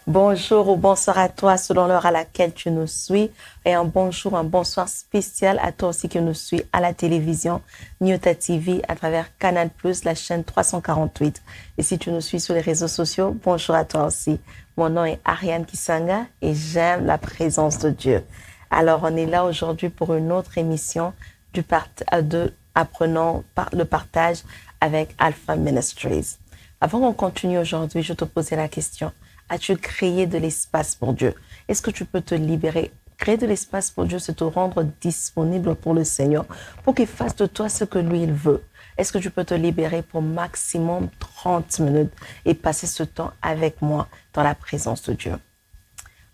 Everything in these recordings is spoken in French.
Bonjour ou bonsoir à toi selon l'heure à laquelle tu nous suis. Et un bonjour, un bonsoir spécial à toi aussi qui nous suit à la télévision, Nyota TV, à travers Canal+, la chaîne 348. Et si tu nous suis sur les réseaux sociaux, bonjour à toi aussi. Mon nom est Ariane Kisanga et j'aime la présence de Dieu. Alors, on est là aujourd'hui pour une autre émission apprenant le partage avec Alpha Ministries. Avant qu'on continue aujourd'hui, je te posais la question. As-tu créé de l'espace pour Dieu? Est-ce que tu peux te libérer? Créer de l'espace pour Dieu, c'est te rendre disponible pour le Seigneur, pour qu'il fasse de toi ce que lui, il veut. Est-ce que tu peux te libérer pour maximum 30 minutes et passer ce temps avec moi dans la présence de Dieu?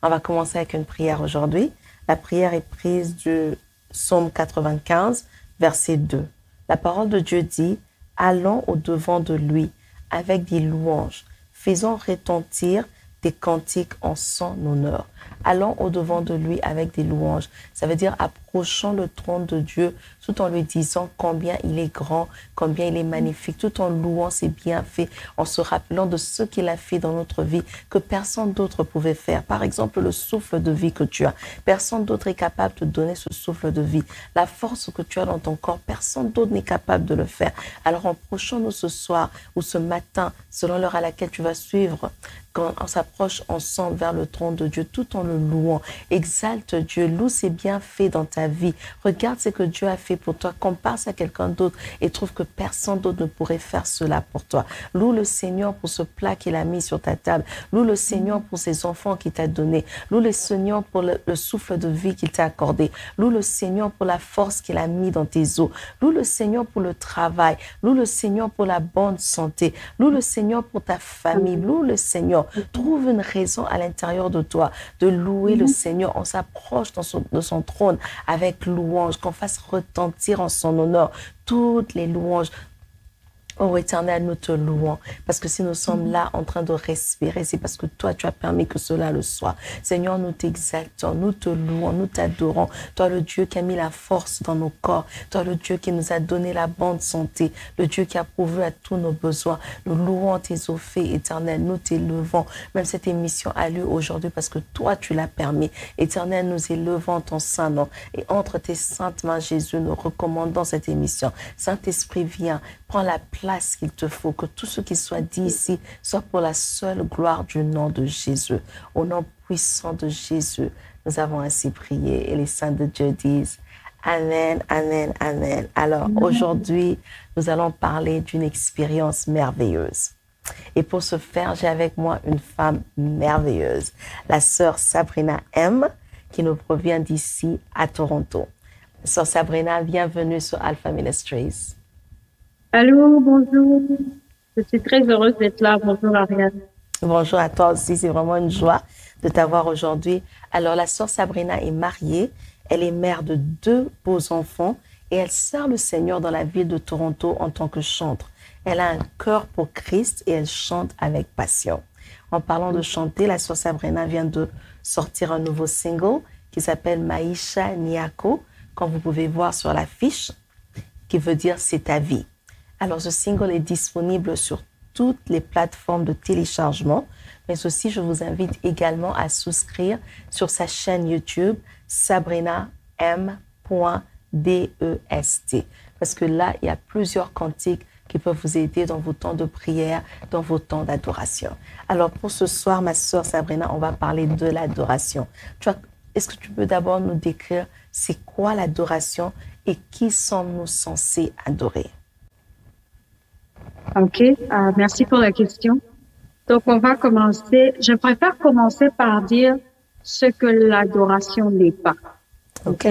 On va commencer avec une prière aujourd'hui. La prière est prise du Psaume 95, verset 2. La parole de Dieu dit, « Allons au-devant de lui avec des louanges, faisons retentir des cantiques en son honneur. » Allons au-devant de lui avec des louanges. Ça veut dire approchons le trône de Dieu tout en lui disant combien il est grand, combien il est magnifique, tout en louant ses bienfaits, en se rappelant de ce qu'il a fait dans notre vie que personne d'autre pouvait faire. Par exemple, le souffle de vie que tu as. Personne d'autre est capable de donner ce souffle de vie. La force que tu as dans ton corps, personne d'autre n'est capable de le faire. Alors approchons-nous ce soir ou ce matin, selon l'heure à laquelle tu vas suivre, quand on s'approche ensemble vers le trône de Dieu, tout en le louant. Exalte Dieu, loue ses bienfaits dans ta vie. Regarde ce que Dieu a fait pour toi. Compare ça à quelqu'un d'autre et trouve que personne d'autre ne pourrait faire cela pour toi. Loue le Seigneur pour ce plat qu'il a mis sur ta table. Loue le Seigneur pour ses enfants qu'il t'a donnés. Loue le Seigneur pour le souffle de vie qu'il t'a accordé. Loue le Seigneur pour la force qu'il a mis dans tes os. Loue le Seigneur pour le travail. Loue le Seigneur pour la bonne santé. Loue le Seigneur pour ta famille. Loue le Seigneur. Trouve une raison à l'intérieur de toi de louer le Seigneur. On s'approche de son trône avec louange, qu'on fasse retentir en son honneur toutes les louanges. Oh Éternel, nous te louons, parce que si nous sommes là en train de respirer, c'est parce que toi, tu as permis que cela le soit. Seigneur, nous t'exaltons, nous te louons, nous t'adorons. Toi, le Dieu qui a mis la force dans nos corps, toi, le Dieu qui nous a donné la bonne santé, le Dieu qui a pourvu à tous nos besoins. Nous louons tes eaux faits, Éternel, nous t'élevons. Même cette émission a lieu aujourd'hui parce que toi, tu l'as permis. Éternel, nous élevons ton saint nom et entre tes saintes mains, Jésus, nous recommandons cette émission. Saint-Esprit, viens, prends la place qu'il te faut, que tout ce qui soit dit ici soit pour la seule gloire du nom de Jésus. Au nom puissant de Jésus, nous avons ainsi prié et les saints de Dieu disent Amen, Amen, Amen. Alors aujourd'hui, nous allons parler d'une expérience merveilleuse. Et pour ce faire, j'ai avec moi une femme merveilleuse, la sœur Sabrina M, qui nous provient d'ici à Toronto. Sœur Sabrina, bienvenue sur Alpha Ministries. Allô, bonjour. Je suis très heureuse d'être là. Bonjour, Ariane. Bonjour à toi aussi. C'est vraiment une joie de t'avoir aujourd'hui. Alors, la sœur Sabrina est mariée. Elle est mère de 2 beaux enfants et elle sert le Seigneur dans la ville de Toronto en tant que chantre. Elle a un cœur pour Christ et elle chante avec passion. En parlant de chanter, la sœur Sabrina vient de sortir un nouveau single qui s'appelle Maisha Niako, comme vous pouvez voir sur l'affiche, qui veut dire « C'est ta vie ». Alors, ce single est disponible sur toutes les plateformes de téléchargement, mais aussi, je vous invite également à souscrire sur sa chaîne YouTube, Sabrina M.DEST. Parce que là, il y a plusieurs cantiques qui peuvent vous aider dans vos temps de prière, dans vos temps d'adoration. Alors, pour ce soir, ma sœur Sabrina, on va parler de l'adoration. Est-ce que tu peux d'abord nous décrire c'est quoi l'adoration et qui sommes-nous censés adorer? OK, merci pour la question. Donc, on va commencer. Je préfère commencer par dire ce que l'adoration n'est pas. OK?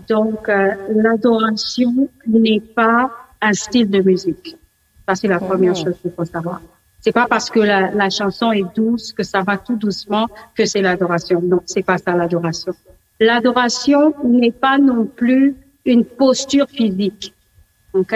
Donc, l'adoration n'est pas un style de musique. Ça, c'est la première chose qu'il faut savoir. C'est pas parce que la chanson est douce, que ça va tout doucement, que c'est l'adoration. Non, c'est pas ça l'adoration. L'adoration n'est pas non plus une posture physique. OK?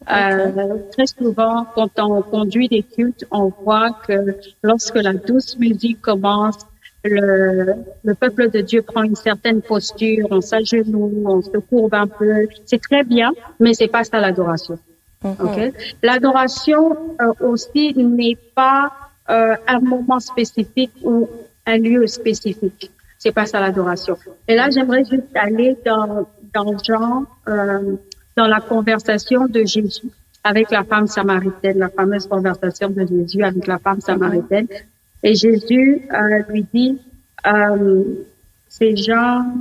Très souvent, quand on conduit des cultes, on voit que lorsque la douce musique commence, le peuple de Dieu prend une certaine posture, on s'agenouille, on se courbe un peu. C'est très bien, mais c'est pas ça l'adoration. Okay? L'adoration aussi n'est pas un moment spécifique ou un lieu spécifique. C'est pas ça l'adoration. Et là, j'aimerais juste aller dans Jean, dans la conversation de Jésus avec la femme samaritaine, la fameuse conversation de Jésus avec la femme samaritaine. Et Jésus lui dit, c'est Jean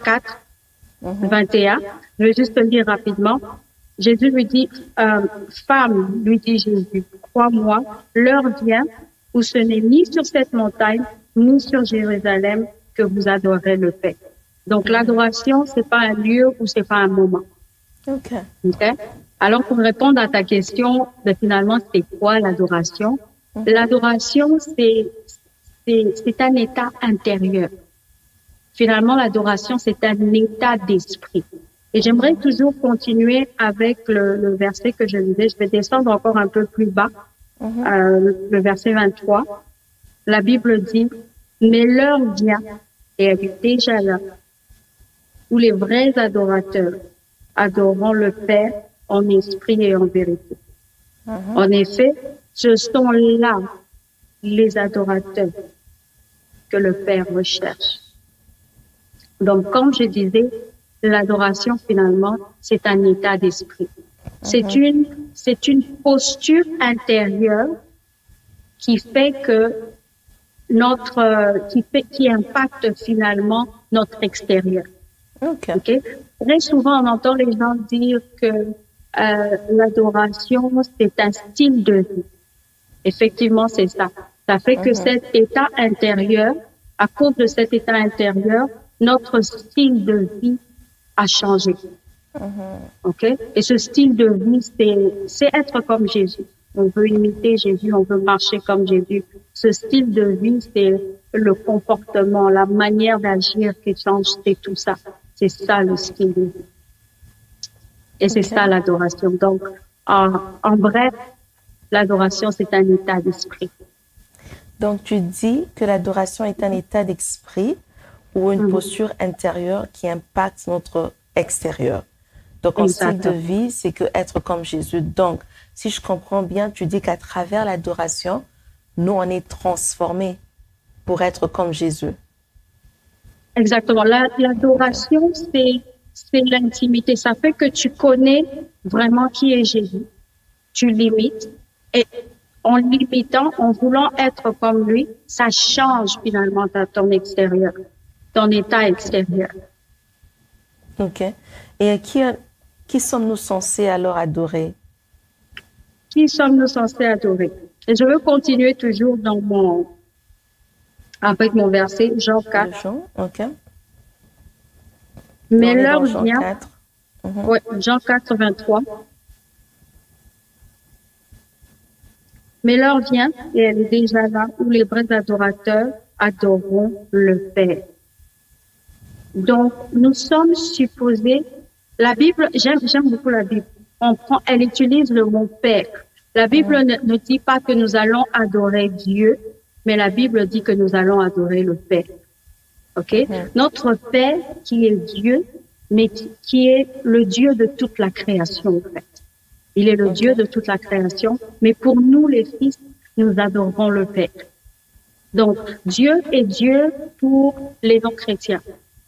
4, 21. Je vais juste le lire rapidement. Jésus lui dit, femme, lui dit Jésus, crois-moi, l'heure vient où ce n'est ni sur cette montagne, ni sur Jérusalem que vous adorez le Père. Donc, l'adoration, c'est pas un lieu ou c'est pas un moment. OK. Alors, pour répondre à ta question, finalement, c'est quoi l'adoration? L'adoration, c'est un état intérieur. Finalement, l'adoration, c'est un état d'esprit. Et j'aimerais toujours continuer avec le verset que je lisais. Je vais descendre encore un peu plus bas, le verset 23. La Bible dit, mais l'heure vient, et elle est déjà là, où les vrais adorateurs adoreront le Père en esprit et en vérité. En effet, ce sont là les adorateurs que le Père recherche. Donc, comme je disais, l'adoration, finalement, c'est un état d'esprit. C'est une posture intérieure qui fait que qui impacte finalement notre extérieur. Okay? Très souvent, on entend les gens dire que l'adoration, c'est un style de vie. Effectivement, c'est ça. Ça fait que cet état intérieur, à cause de cet état intérieur, notre style de vie a changé. OK? Et ce style de vie, c'est être comme Jésus. On veut imiter Jésus, on veut marcher comme Jésus. Ce style de vie, c'est le comportement, la manière d'agir qui change, c'est tout ça. C'est ça le style de vie. Et c'est ça l'adoration. Donc, en bref, l'adoration, c'est un état d'esprit. Donc, tu dis que l'adoration est un état d'esprit ou une posture intérieure qui impacte notre extérieur. Donc, en style de vie, c'est que être comme Jésus. Donc, si je comprends bien, tu dis qu'à travers l'adoration, nous, on est transformés pour être comme Jésus. Exactement. L'adoration, c'est l'intimité. Ça fait que tu connais vraiment qui est Jésus. Tu l'imites. Et en l'imitant, en voulant être comme lui, ça change finalement ton extérieur, ton état extérieur. OK. Et qui sommes-nous censés alors adorer? Qui sommes-nous censés adorer? Et je veux continuer toujours avec mon verset, Jean 4. Jean, OK. Mais l'heure vient. Oui, Jean 4, 23. Mais l'heure vient, et elle est déjà là, où les vrais adorateurs adoreront le Père. Donc, nous sommes supposés, la Bible, j'aime beaucoup la Bible. Elle utilise le mot Père. La Bible ne dit pas que nous allons adorer Dieu, mais la Bible dit que nous allons adorer le Père. OK? Notre Père qui est Dieu, mais qui est le Dieu de toute la création, en fait. Il est le Dieu de toute la création, mais pour nous, les fils, nous adorons le Père. Donc, Dieu est Dieu pour les non-chrétiens.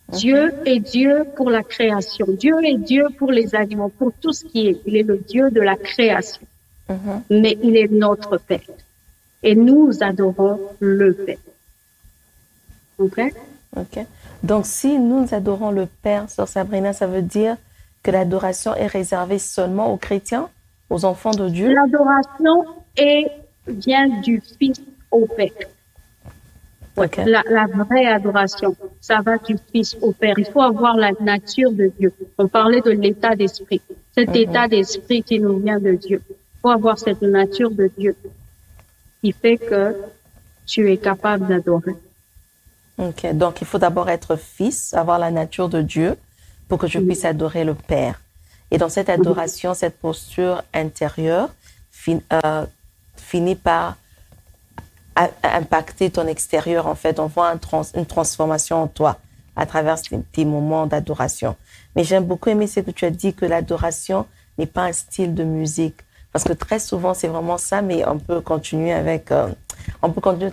Dieu est Dieu pour la création. Dieu est Dieu pour les animaux, pour tout ce qui est. Il est le Dieu de la création. Mais il est notre Père. Et nous adorons le Père. OK? OK. Donc, si nous adorons le Père, Sœur Sabrina, ça veut dire que l'adoration est réservée seulement aux chrétiens, aux enfants de Dieu? L'adoration vient du Fils au Père. Okay. La vraie adoration, ça va du Fils au Père. Il faut avoir la nature de Dieu. On parlait de l'état d'esprit. Cet état d'esprit qui nous vient de Dieu. Il faut avoir cette nature de Dieu qui fait que tu es capable d'adorer. OK. Donc, il faut d'abord être fils, avoir la nature de Dieu pour que je puisse adorer le Père. Et dans cette adoration, cette posture intérieure finit par impacter ton extérieur. En fait, on voit une transformation en toi à travers tes moments d'adoration. Mais j'aime beaucoup aimer ce que tu as dit, que l'adoration n'est pas un style de musique. Parce que très souvent, c'est vraiment ça, mais on peut continuer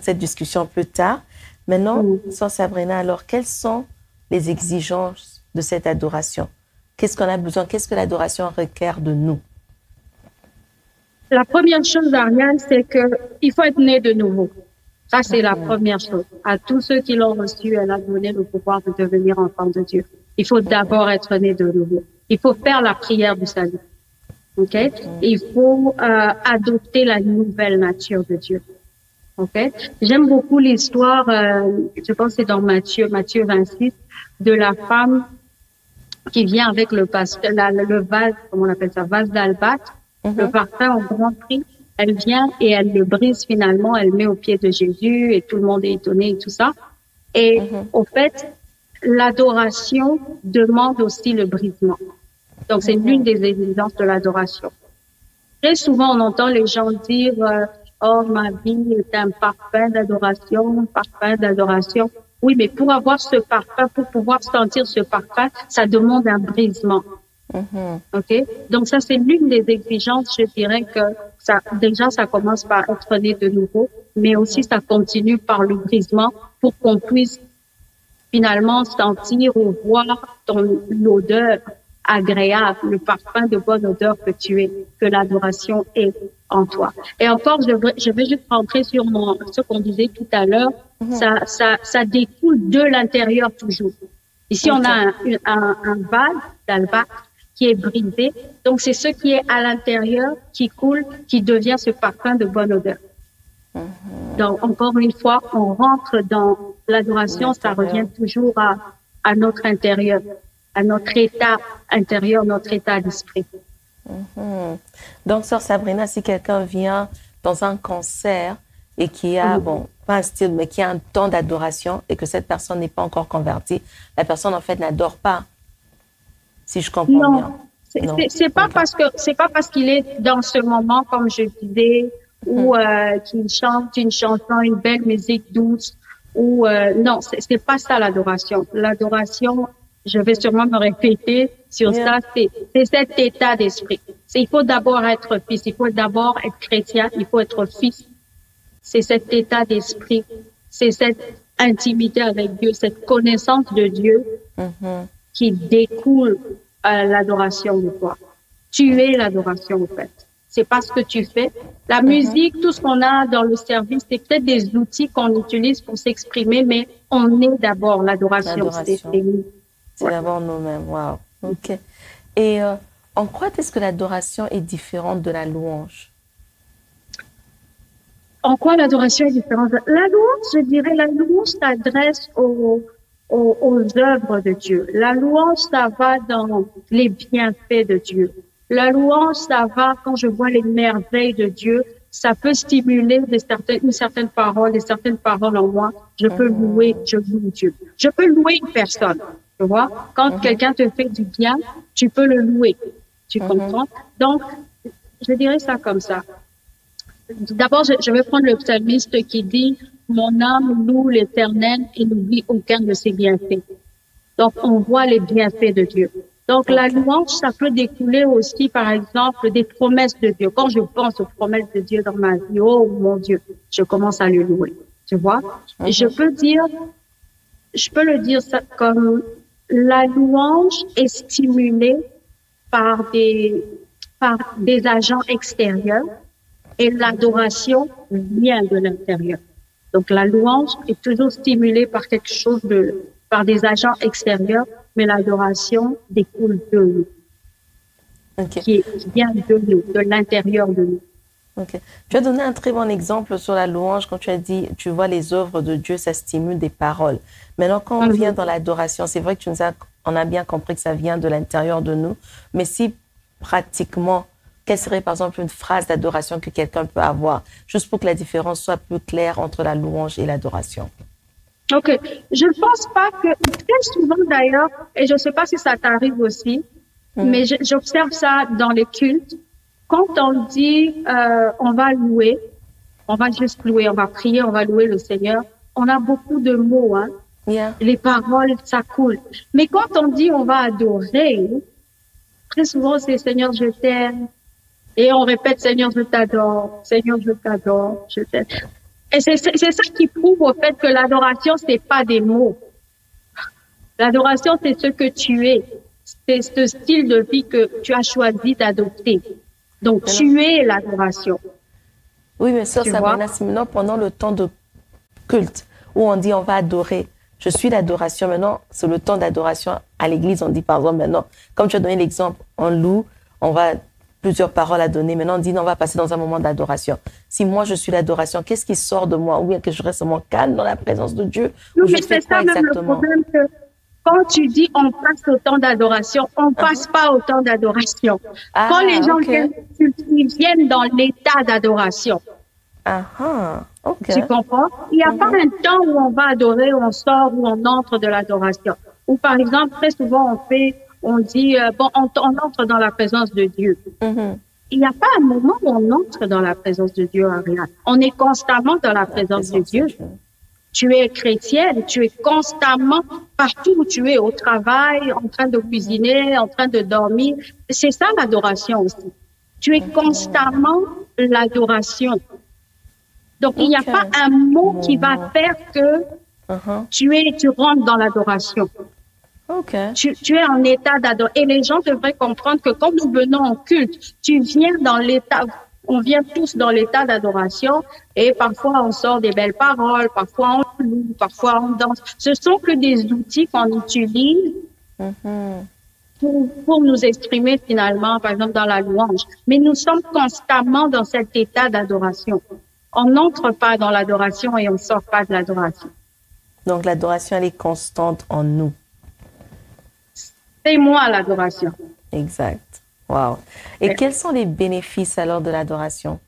cette discussion plus tard. Maintenant, Sœur Sabrina, alors, quelles sont les exigences de cette adoration? Qu'est-ce qu'on a besoin? Qu'est-ce que l'adoration requiert de nous? La première chose, Ariane, c'est que il faut être né de nouveau. Ça, c'est la première chose. À tous ceux qui l'ont reçu, elle a donné le pouvoir de devenir enfant de Dieu. Il faut d'abord être né de nouveau. Il faut faire la prière du salut. OK? Il faut adopter la nouvelle nature de Dieu. OK? J'aime beaucoup l'histoire, je pense que c'est dans Matthieu 26, de la femme qui vient avec le vase, comment on appelle ça, vase d'albâtre, le parfum au grand prix. Elle vient et elle le brise finalement, elle met au pied de Jésus et tout le monde est étonné et tout ça. Et au fait, l'adoration demande aussi le brisement. Donc, c'est l'une des exigences de l'adoration. Très souvent, on entend les gens dire oh, ma vie est un parfum d'adoration, parfum d'adoration. Oui, mais pour avoir ce parfum, pour pouvoir sentir ce parfum, ça demande un brisement. OK? Donc, ça, c'est l'une des exigences. Je dirais que ça commence par être né de nouveau, mais aussi ça continue par le brisement pour qu'on puisse finalement sentir ou voir l'odeur agréable, le parfum de bonne odeur que tu es, que l'adoration est en toi. Et encore, je vais juste rentrer sur ce qu'on disait tout à l'heure. Ça découle de l'intérieur toujours. Ici, on a un vase d'albâtre qui est brisé. Donc, c'est ce qui est à l'intérieur qui coule, qui devient ce parfum de bonne odeur. Donc, encore une fois, on rentre dans l'adoration, ça revient toujours à notre intérieur, à notre état intérieur, notre état d'esprit. Donc, Sœur Sabrina, si quelqu'un vient dans un concert et qui a, pas un style, mais qui a un temps d'adoration et que cette personne n'est pas encore convertie, la personne, en fait, n'adore pas. Si je comprends bien. C'est pas parce qu'il est dans ce moment, comme je disais, ou qu'il chante une chanson, une belle musique douce, ou non, c'est pas ça l'adoration. L'adoration, je vais sûrement me répéter sur ça, c'est cet état d'esprit. Il faut d'abord être fils, il faut d'abord être chrétien, il faut être fils. C'est cet état d'esprit, c'est cette intimité avec Dieu, cette connaissance de Dieu qui découle l'adoration de toi. Tu es l'adoration, en fait. C'est pas ce que tu fais. La musique, tout ce qu'on a dans le service, c'est peut-être des outils qu'on utilise pour s'exprimer, mais on est d'abord l'adoration. C'est d'abord nous-mêmes. Wow. OK. Et en quoi est-ce que l'adoration est différente de la louange? En quoi l'adoration est différente? La louange, je dirais, la louange s'adresse aux œuvres de Dieu. La louange, ça va dans les bienfaits de Dieu. La louange, ça va quand je vois les merveilles de Dieu. Ça peut stimuler une certaine parole, des certaines paroles en moi. Je peux louer, je loue Dieu. Je peux louer une personne. Tu vois? Quand quelqu'un te fait du bien, tu peux le louer. Tu comprends? Donc, je dirais ça comme ça. D'abord, je vais prendre le psalmiste qui dit « Mon âme loue l'Éternel et n'oublie aucun de ses bienfaits. » Donc, on voit les bienfaits de Dieu. Donc, la louange, ça peut découler aussi, par exemple, des promesses de Dieu. Quand je pense aux promesses de Dieu dans ma vie, oh mon Dieu, je commence à le louer. Tu vois? Et je peux le dire ça comme la louange est stimulée par des agents extérieurs. Et l'adoration vient de l'intérieur. Donc, la louange est toujours stimulée par quelque chose par des agents extérieurs, mais l'adoration découle de nous. Qui vient de nous, de l'intérieur de nous. Tu as donné un très bon exemple sur la louange quand tu as dit, tu vois les œuvres de Dieu, ça stimule des paroles. Maintenant, quand on vient dans l'adoration, c'est vrai que on a bien compris que ça vient de l'intérieur de nous, mais si pratiquement, quelle serait par exemple une phrase d'adoration que quelqu'un peut avoir, juste pour que la différence soit plus claire entre la louange et l'adoration? OK. Je ne pense pas que, très souvent d'ailleurs, et je ne sais pas si ça t'arrive aussi, mais j'observe ça dans les cultes. Quand on dit on va louer, on va juste louer, on va prier, on va louer le Seigneur, on a beaucoup de mots, hein. Les paroles, ça coule. Mais quand on dit on va adorer, très souvent c'est Seigneur, je t'aime. Et on répète, Seigneur, je t'adore, Seigneur, je t'adore, je t'aime. Et c'est ça qui prouve au fait que l'adoration, c'est pas des mots. L'adoration, c'est ce que tu es. C'est ce style de vie que tu as choisi d'adopter. Donc, tu es l'adoration. Oui, mais sœur Tu vois? Sabrina, c'est maintenant pendant le temps de culte où on dit on va adorer. Je suis l'adoration. Maintenant, c'est le temps d'adoration à l'église. On dit par exemple maintenant, comme tu as donné l'exemple, on loue, on va plusieurs paroles à donner. Maintenant, on dit non, on va passer dans un moment d'adoration. Si moi je suis l'adoration, qu'est-ce qui sort de moi? Ou bien que je reste seulement calme dans la présence de Dieu? Oui, Ou je mais fais c'est quoi ça même le exactement? problème que quand tu dis on passe au temps d'adoration, on passe pas au temps d'adoration. Quand les Ah, gens ok. viennent, ils viennent dans l'état d'adoration. Ah, ah, ok. Tu comprends? Il n'y a pas un temps où on va adorer, où on sort, où on entre de l'adoration. Ou par exemple, très souvent on dit, bon, on entre dans la présence de Dieu. Mhm. Il n'y a pas un moment où on entre dans la présence de Dieu, Ariane. On est constamment dans la La présence de présence de Dieu. Dieu. Tu es chrétienne, tu es constamment partout où tu es, au travail, en train de cuisiner, en train de dormir. C'est ça l'adoration aussi. Tu es constamment l'adoration. Donc, il n'y a Ok. pas un mot qui va Moment. faire que Mhm. tu rentres dans l'adoration. Ok. Tu es en état d'adoration. Et les gens devraient comprendre que quand nous venons en culte, tu viens dans l'état, on vient tous dans l'état d'adoration et parfois on sort des belles paroles, parfois on loue, parfois on danse. Ce sont que des outils qu'on utilise Mhm. pour nous exprimer finalement, par exemple dans la louange. Mais nous sommes constamment dans cet état d'adoration. On n'entre pas dans l'adoration et on sort pas de l'adoration. Donc l'adoration, elle est constante en nous. C'est moi l'adoration. Exact. Wow. Et quels sont les bénéfices alors de l'adoration?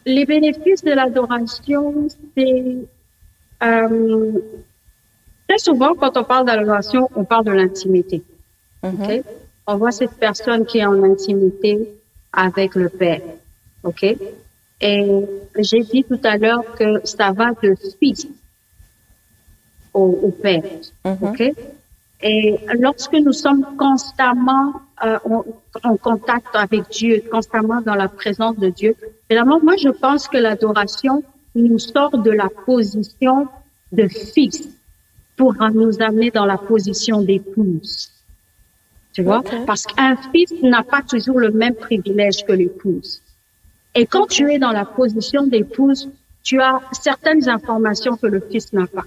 Les bénéfices de l'adoration, c'est très souvent quand on parle d'adoration, on parle de l'intimité. Ok? On voit cette personne qui est en intimité avec le Père. Ok? Et j'ai dit tout à l'heure que ça va de fils au Père. Ok? Et lorsque nous sommes constamment en contact avec Dieu, constamment dans la présence de Dieu, évidemment, moi je pense que l'adoration nous sort de la position de fils pour nous amener dans la position d'épouse. Tu vois? Ok. Parce qu'un fils n'a pas toujours le même privilège que l'épouse. Et quand tu es dans la position d'épouse, tu as certaines informations que le fils n'a pas.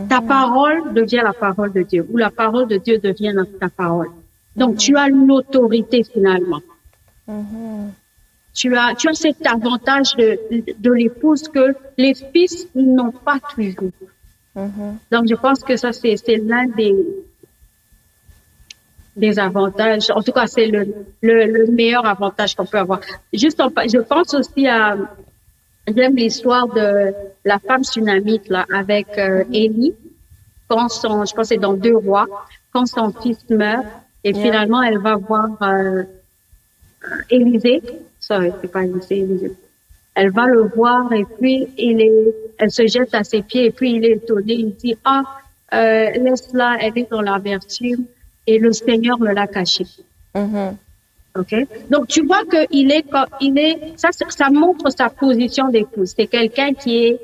Ta parole devient la parole de Dieu, ou la parole de Dieu devient ta parole. Donc, tu as l'autorité finalement. Tu as cet avantage de l'épouse que les fils n'ont pas toujours. Donc, je pense que ça, c'est l'un des avantages. En tout cas, c'est le meilleur avantage qu'on peut avoir. Juste, je pense aussi j'aime l'histoire de la femme sunamite, là, avec Élie. Quand je pense que c'est dans 2 Rois, quand son fils meurt, et finalement, elle va voir Élisée. Sorry, c'est pas Élisée. Elle va le voir et puis elle se jette à ses pieds et puis il est étonné. Il dit, laisse-la, elle est dans la vertu et le Seigneur me l'a cachée. Ok? Donc, tu vois que ça montre sa position d'épouse. C'est quelqu'un qui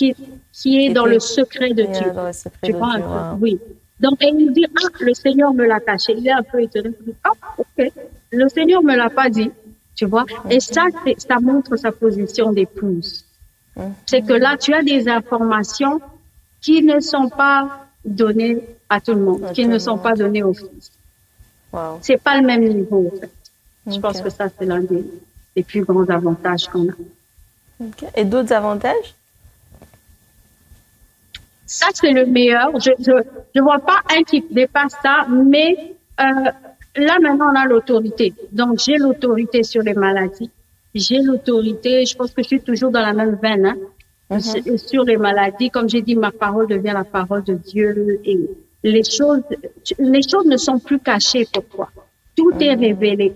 est dans le secret de Dieu. Dans le secret Tu de vois, Dieu, wow. oui. Donc, elle lui dit, le Seigneur me l'a caché. Il est un peu étonné. Il dit, ok. Le Seigneur me l'a pas dit. Tu vois? Et ça montre sa position d'épouse. C'est que là, tu as des informations qui ne sont pas données à tout le monde, qui ne sont pas données aux fils. Wow. C'est pas le même niveau, en fait. Je pense que ça, c'est l'un des plus grands avantages qu'on a. Okay. Et d'autres avantages? Ça, c'est le meilleur. Je vois pas un qui dépasse ça, mais là, maintenant, on a l'autorité. Donc, j'ai l'autorité sur les maladies. J'ai l'autorité, je pense que je suis toujours dans la même veine, hein, sur les maladies. Comme j'ai dit, ma parole devient la parole de Dieu et les choses ne sont plus cachées pour toi. Tout est révélé.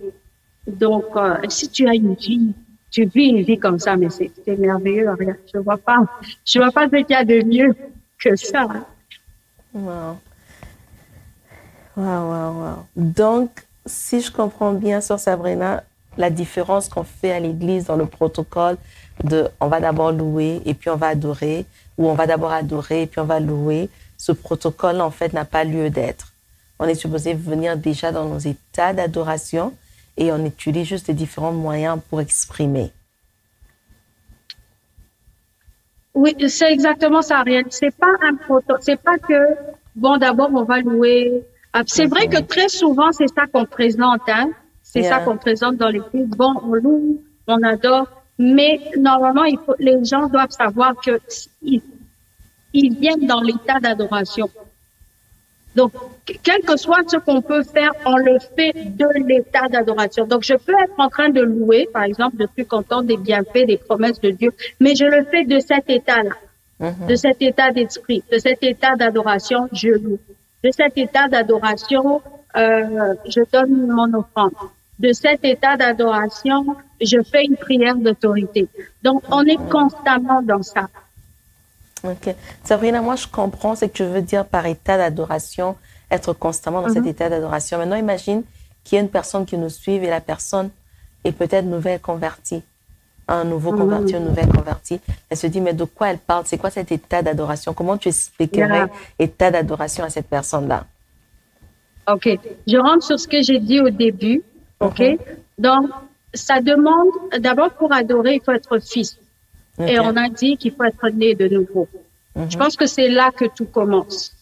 Donc, si tu as une vie, tu vis une vie comme ça, mais c'est merveilleux. Regarde, je vois pas ce qu'il y a de mieux que ça. Wow. Wow, wow, wow. Donc, si je comprends bien, Sœur Sabrina, la différence qu'on fait à l'église dans le protocole de on va d'abord louer et puis on va adorer, ou on va d'abord adorer et puis on va louer, ce protocole, en fait, n'a pas lieu d'être. On est supposé venir déjà dans nos états d'adoration et on utilise juste les différents moyens pour exprimer. Oui, c'est exactement ça, Ariel. C'est pas un protocole. C'est pas que, bon, d'abord, on va louer. C'est vrai que très souvent, c'est ça qu'on présente, hein. C'est ça qu'on présente dans l'église. Bon, on loue, on adore. Mais normalement, les gens doivent savoir que ils viennent dans l'état d'adoration. Donc, quel que soit ce qu'on peut faire, on le fait de l'état d'adoration. Donc, je peux être en train de louer, par exemple, je suis content des bienfaits, des promesses de Dieu, mais je le fais de cet état-là, de cet état d'esprit, de cet état d'adoration, je loue. De cet état d'adoration, je donne mon offrande. De cet état d'adoration, je fais une prière d'autorité. Donc, on est constamment dans ça. Ok. Sabrina, moi, je comprends ce que tu veux dire par état d'adoration, être constamment dans cet état d'adoration. Maintenant, imagine qu'il y a une personne qui nous suit et la personne est peut-être nouvelle convertie, un nouveau converti, une nouvelle convertie. Elle se dit, mais de quoi elle parle? C'est quoi cet état d'adoration? Comment tu expliquerais état d'adoration à cette personne-là? Ok. Je rentre sur ce que j'ai dit au début. Ok. Donc, ça demande, d'abord, pour adorer, il faut être fils. Et on a dit qu'il faut être né de nouveau. Je pense que c'est là que tout commence.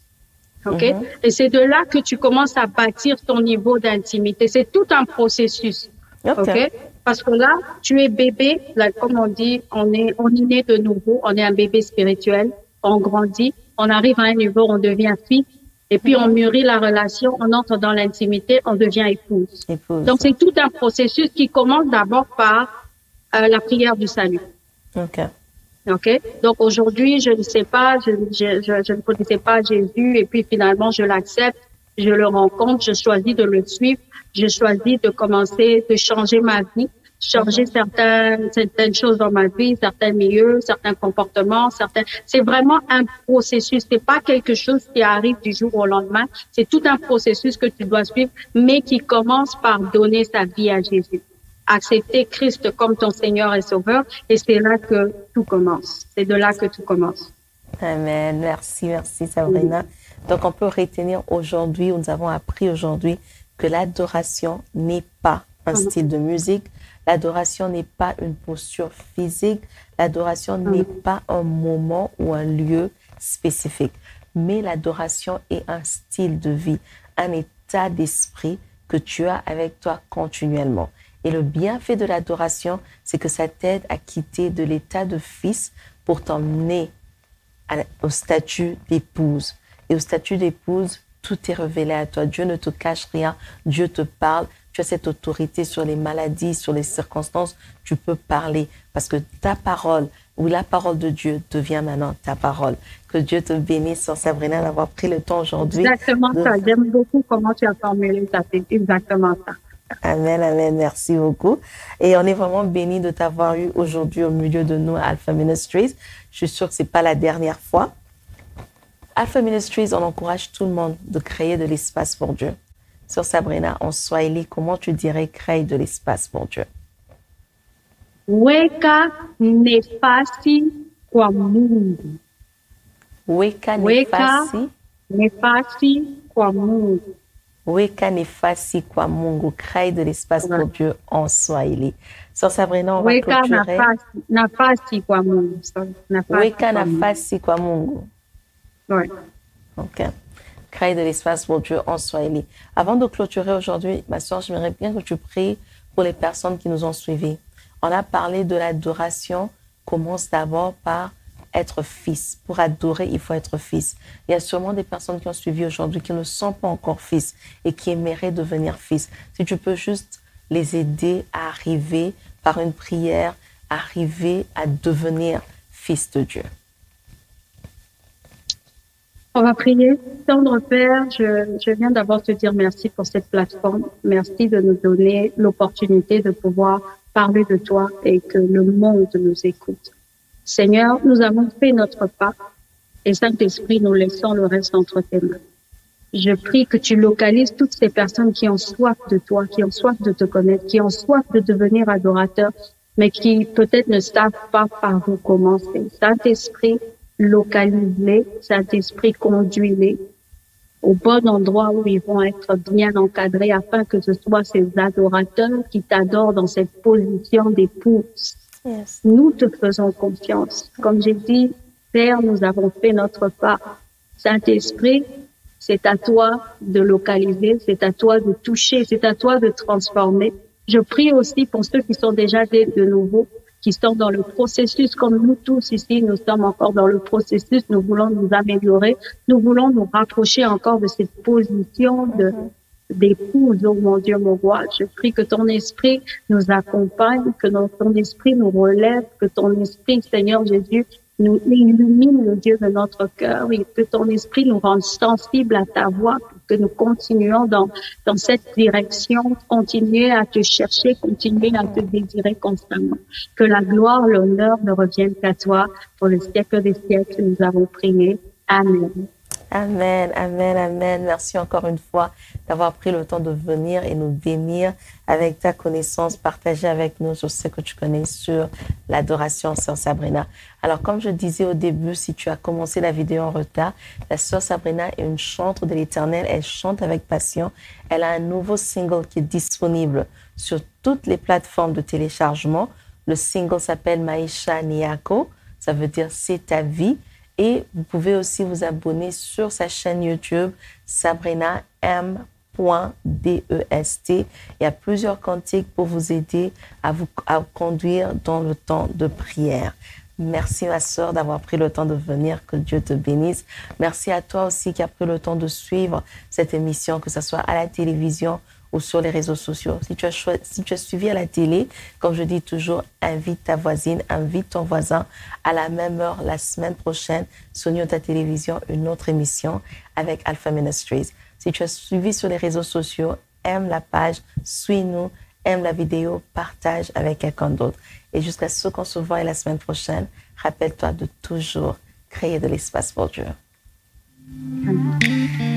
OK? Et c'est de là que tu commences à bâtir ton niveau d'intimité. C'est tout un processus. OK? Parce que là, tu es bébé, là, comme on dit, on est né de nouveau, on est un bébé spirituel, on grandit, on arrive à un niveau, on devient fils, et puis on mûrit la relation, on entre dans l'intimité, on devient épouse. Donc, c'est tout un processus qui commence d'abord par la prière du salut. OK. Donc aujourd'hui, je ne sais pas, je ne connaissais pas Jésus et puis finalement je l'accepte, je le rencontre, je choisis de le suivre, je choisis de commencer, de changer ma vie, changer certaines choses dans ma vie, certains milieux, certains comportements, c'est vraiment un processus. C'est pas quelque chose qui arrive du jour au lendemain. C'est tout un processus que tu dois suivre, mais qui commence par donner sa vie à Jésus. Accepter Christ comme ton Seigneur et Sauveur, et c'est là que tout commence. C'est de là que tout commence. Amen. Merci Sabrina. Donc, on peut retenir aujourd'hui, nous avons appris aujourd'hui que l'adoration n'est pas un style de musique, l'adoration n'est pas une posture physique, l'adoration n'est pas un moment ou un lieu spécifique, mais l'adoration est un style de vie, un état d'esprit que tu as avec toi continuellement. Et le bienfait de l'adoration, c'est que ça t'aide à quitter de l'état de fils pour t'emmener au statut d'épouse. Et au statut d'épouse, tout est révélé à toi. Dieu ne te cache rien. Dieu te parle. Tu as cette autorité sur les maladies, sur les circonstances. Tu peux parler parce que ta parole ou la parole de Dieu devient maintenant ta parole. Que Dieu te bénisse, Sœur Sabrina, d'avoir pris le temps aujourd'hui. Exactement ça. J'aime beaucoup comment tu as formulé ça. C'est exactement ça. Amen, amen. Merci beaucoup. Et on est vraiment bénis de t'avoir eu aujourd'hui au milieu de nous à Alpha Ministries. Je suis sûre que ce n'est pas la dernière fois. Alpha Ministries, on encourage tout le monde de créer de l'espace pour Dieu. Sœur Sabrina, en Swahili, comment tu dirais créer de l'espace pour Dieu? Weka nefasi kwa Mungu. Weka nefasi kwa Mungu. Weka nefasi kwa Mungu. Crée de l'espace pour Dieu en Swahili. Sœur Sabrina, on va clôturer. Nafasi kwa Mungu. Weka nafasi kwa Mungu. Oui. OK. Crée de l'espace pour Dieu en Swahili. Avant de clôturer aujourd'hui, ma sœur, j'aimerais bien que tu pries pour les personnes qui nous ont suivis. On a parlé de l'adoration, commence d'abord par être fils. Pour adorer, il faut être fils. Il y a sûrement des personnes qui ont suivi aujourd'hui qui ne sont pas encore fils et qui aimeraient devenir fils. Si tu peux juste les aider à arriver par une prière, arriver à devenir fils de Dieu. On va prier. Tendre Père, je viens d'abord te dire merci pour cette plateforme. Merci de nous donner l'opportunité de pouvoir parler de toi et que le monde nous écoute. Seigneur, nous avons fait notre part et Saint-Esprit, nous laissons le reste entre tes mains. Je prie que tu localises toutes ces personnes qui ont soif de toi, qui ont soif de te connaître, qui ont soif de devenir adorateurs, mais qui peut-être ne savent pas par où commencer. Saint-Esprit, localise-les. Saint-Esprit, conduis-les au bon endroit où ils vont être bien encadrés afin que ce soit ces adorateurs qui t'adorent dans cette position d'épouse. Yes. Nous te faisons confiance. Comme j'ai dit, Père, nous avons fait notre part. Saint-Esprit, c'est à toi de localiser, c'est à toi de toucher, c'est à toi de transformer. Je prie aussi pour ceux qui sont déjà de nouveau, qui sont dans le processus, comme nous tous ici, nous sommes encore dans le processus, nous voulons nous améliorer, nous voulons nous rapprocher encore de cette position d'épouse, oh mon Dieu, mon roi. Je prie que ton esprit nous accompagne, que ton esprit nous relève, que ton esprit, Seigneur Jésus, nous illumine le Dieu de notre cœur et que ton esprit nous rende sensibles à ta voix, que nous continuons dans cette direction, continuer à te chercher, continuer à te désirer constamment. Que la gloire, l'honneur ne reviennent qu'à toi. Pour le siècle des siècles, nous avons prié. Amen. Amen, amen, amen. Merci encore une fois d'avoir pris le temps de venir et nous bénir avec ta connaissance, partager avec nous sur ce que tu connais sur l'adoration, Sœur Sabrina. Alors, comme je disais au début, si tu as commencé la vidéo en retard, la Sœur Sabrina est une chantre de l'Éternel. Elle chante avec passion. Elle a un nouveau single qui est disponible sur toutes les plateformes de téléchargement. Le single s'appelle Maisha Niako. Ça veut dire c'est ta vie. Et vous pouvez aussi vous abonner sur sa chaîne YouTube, Sabrina M.DEST. Il y a plusieurs cantiques pour vous aider à vous conduire dans le temps de prière. Merci ma sœur d'avoir pris le temps de venir, que Dieu te bénisse. Merci à toi aussi qui a pris le temps de suivre cette émission, que ce soit à la télévision ou sur les réseaux sociaux. Si tu as suivi à la télé, comme je dis toujours, invite ta voisine, invite ton voisin à la même heure la semaine prochaine sur ta télévision, une autre émission avec Alpha Ministries. Si tu as suivi sur les réseaux sociaux, aime la page, suis-nous, aime la vidéo, partage avec quelqu'un d'autre. Et jusqu'à ce qu'on se voit la semaine prochaine, rappelle-toi de toujours créer de l'espace pour Dieu. Amen.